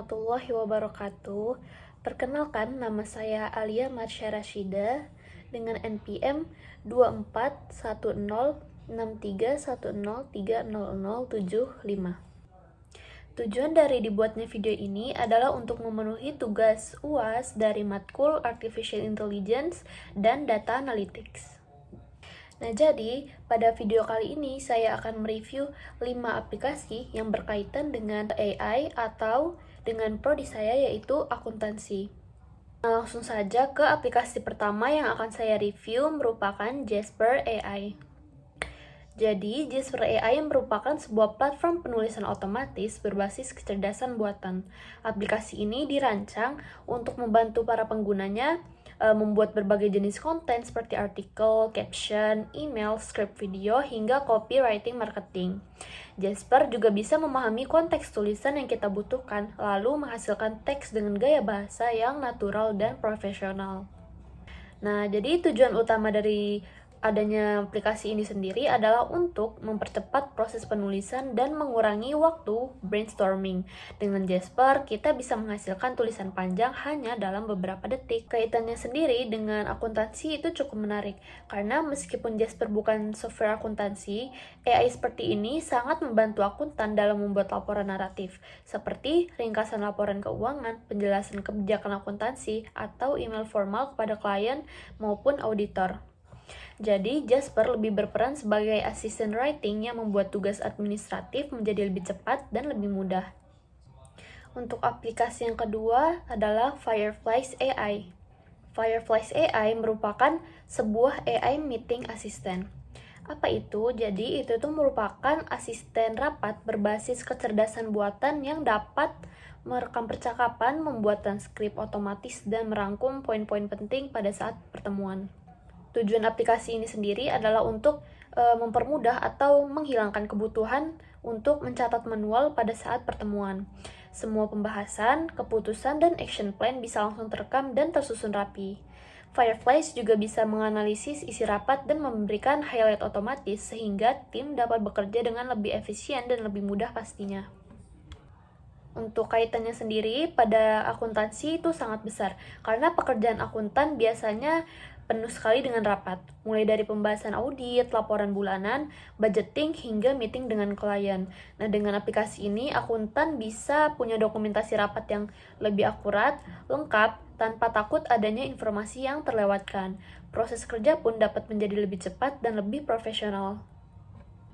warahmatullahi wabarakatuh. Perkenalkan, nama saya Alia Marsha Rashida dengan NPM 24106310300075. Tujuan dari dibuatnya video ini adalah untuk memenuhi tugas UAS dari matkul Artificial Intelligence dan Data Analytics. Nah, jadi pada video kali ini saya akan mereview 5 aplikasi yang berkaitan dengan AI atau dengan prodi saya, yaitu akuntansi. Nah, langsung saja ke aplikasi pertama yang akan saya review merupakan Jasper AI. Jadi, Jasper AI merupakan sebuah platform penulisan otomatis berbasis kecerdasan buatan. Aplikasi ini dirancang untuk membantu para penggunanya membuat berbagai jenis konten seperti artikel, caption, email, script video, hingga copywriting marketing. Jasper juga bisa memahami konteks tulisan yang kita butuhkan, lalu menghasilkan teks dengan gaya bahasa yang natural dan profesional. Nah, jadi tujuan utama dari adanya aplikasi ini sendiri adalah untuk mempercepat proses penulisan dan mengurangi waktu brainstorming. Dengan Jasper, kita bisa menghasilkan tulisan panjang hanya dalam beberapa detik. Kaitannya sendiri dengan akuntansi itu cukup menarik, karena meskipun Jasper bukan software akuntansi, AI seperti ini sangat membantu akuntan dalam membuat laporan naratif, seperti ringkasan laporan keuangan, penjelasan kebijakan akuntansi, atau email formal kepada klien maupun auditor. Jadi, Jasper lebih berperan sebagai asisten writing yang membuat tugas administratif menjadi lebih cepat dan lebih mudah. Untuk aplikasi yang kedua adalah Fireflies AI. Fireflies AI merupakan sebuah AI meeting assistant. Apa itu? Jadi, itu tuh merupakan asisten rapat berbasis kecerdasan buatan yang dapat merekam percakapan, membuat transkrip otomatis, dan merangkum poin-poin penting pada saat pertemuan. Tujuan aplikasi ini sendiri adalah untuk mempermudah atau menghilangkan kebutuhan untuk mencatat manual pada saat pertemuan. Semua pembahasan, keputusan, dan action plan bisa langsung terekam dan tersusun rapi. Fireflies juga bisa menganalisis isi rapat dan memberikan highlight otomatis sehingga tim dapat bekerja dengan lebih efisien dan lebih mudah pastinya. Untuk kaitannya sendiri pada akuntansi itu sangat besar, karena pekerjaan akuntan biasanya penuh sekali dengan rapat, mulai dari pembahasan audit, laporan bulanan, budgeting, hingga meeting dengan klien. Nah, dengan aplikasi ini, akuntan bisa punya dokumentasi rapat yang lebih akurat, lengkap, tanpa takut adanya informasi yang terlewatkan. Proses kerja pun dapat menjadi lebih cepat dan lebih profesional.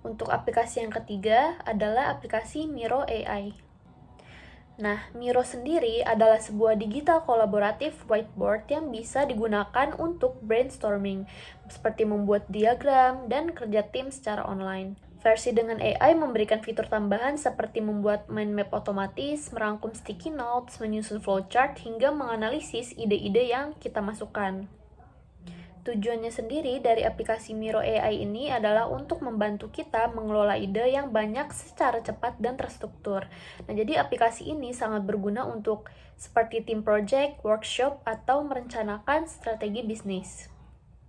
Untuk aplikasi yang ketiga adalah aplikasi Miro AI. Nah, Miro sendiri adalah sebuah digital kolaboratif whiteboard yang bisa digunakan untuk brainstorming, seperti membuat diagram dan kerja tim secara online. Versi dengan AI memberikan fitur tambahan seperti membuat mind map otomatis, merangkum sticky notes, menyusun flowchart, hingga menganalisis ide-ide yang kita masukkan. Tujuannya sendiri dari aplikasi Miro AI ini adalah untuk membantu kita mengelola ide yang banyak secara cepat dan terstruktur. Nah, jadi aplikasi ini sangat berguna untuk seperti tim project, workshop, atau merencanakan strategi bisnis.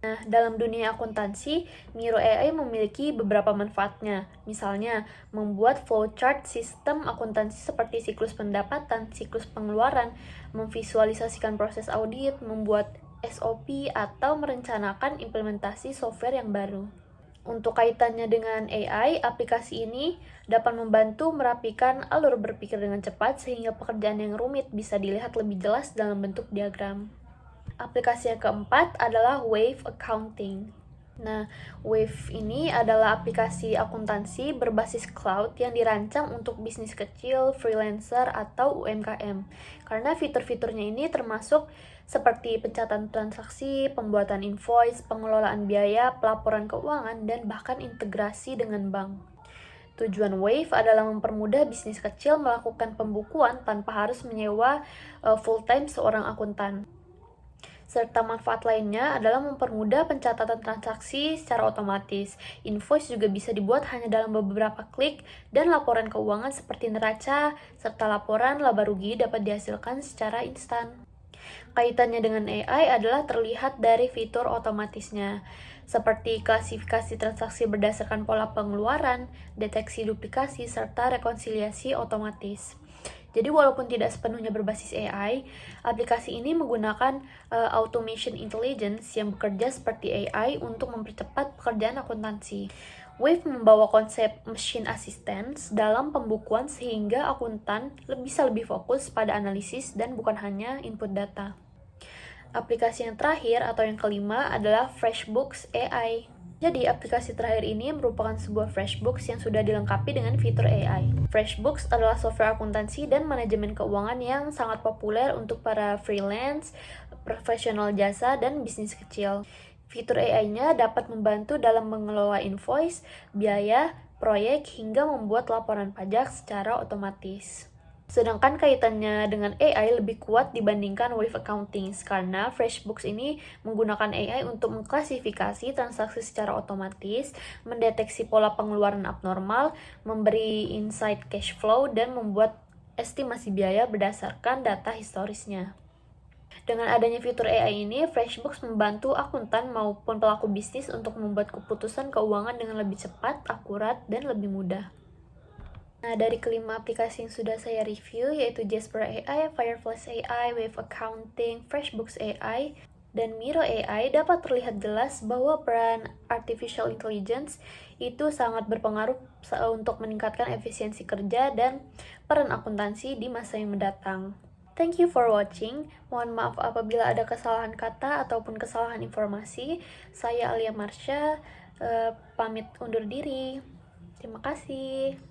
Nah, dalam dunia akuntansi, Miro AI memiliki beberapa manfaatnya. Misalnya, membuat flowchart sistem akuntansi seperti siklus pendapatan, siklus pengeluaran, memvisualisasikan proses audit, membuat SOP, atau merencanakan implementasi software yang baru. Untuk kaitannya dengan AI, aplikasi ini dapat membantu merapikan alur berpikir dengan cepat sehingga pekerjaan yang rumit bisa dilihat lebih jelas dalam bentuk diagram. Aplikasi yang keempat adalah Wave Accounting. Nah, Wave ini adalah aplikasi akuntansi berbasis cloud yang dirancang untuk bisnis kecil, freelancer, atau UMKM. Karena fitur-fiturnya ini termasuk seperti pencatatan transaksi, pembuatan invoice, pengelolaan biaya, pelaporan keuangan, dan bahkan integrasi dengan bank. Tujuan Wave adalah mempermudah bisnis kecil melakukan pembukuan tanpa harus menyewa full-time seorang akuntan. Serta manfaat lainnya adalah mempermudah pencatatan transaksi secara otomatis. Invoice juga bisa dibuat hanya dalam beberapa klik, dan laporan keuangan seperti neraca serta laporan laba rugi dapat dihasilkan secara instan. Kaitannya dengan AI adalah terlihat dari fitur otomatisnya, seperti klasifikasi transaksi berdasarkan pola pengeluaran, deteksi duplikasi, serta rekonsiliasi otomatis. Jadi walaupun tidak sepenuhnya berbasis AI, aplikasi ini menggunakan automation intelligence yang bekerja seperti AI untuk mempercepat pekerjaan akuntansi. Wave membawa konsep machine assistance dalam pembukuan sehingga akuntan bisa lebih fokus pada analisis dan bukan hanya input data. Aplikasi yang terakhir atau yang kelima adalah FreshBooks AI. Jadi, aplikasi terakhir ini merupakan sebuah FreshBooks yang sudah dilengkapi dengan fitur AI. FreshBooks adalah software akuntansi dan manajemen keuangan yang sangat populer untuk para freelance, profesional jasa, dan bisnis kecil. Fitur AI-nya dapat membantu dalam mengelola invoice, biaya, proyek, hingga membuat laporan pajak secara otomatis. Sedangkan kaitannya dengan AI lebih kuat dibandingkan Wave Accounting karena FreshBooks ini menggunakan AI untuk mengklasifikasi transaksi secara otomatis, mendeteksi pola pengeluaran abnormal, memberi insight cash flow, dan membuat estimasi biaya berdasarkan data historisnya. Dengan adanya fitur AI ini, FreshBooks membantu akuntan maupun pelaku bisnis untuk membuat keputusan keuangan dengan lebih cepat, akurat, dan lebih mudah. Nah, dari kelima aplikasi yang sudah saya review, yaitu Jasper AI, Fireflies AI, Wave Accounting, FreshBooks AI, dan Miro AI, dapat terlihat jelas bahwa peran artificial intelligence itu sangat berpengaruh untuk meningkatkan efisiensi kerja dan peran akuntansi di masa yang mendatang. Thank you for watching. Mohon maaf apabila ada kesalahan kata ataupun kesalahan informasi. Saya Alia Marsha, pamit undur diri. Terima kasih.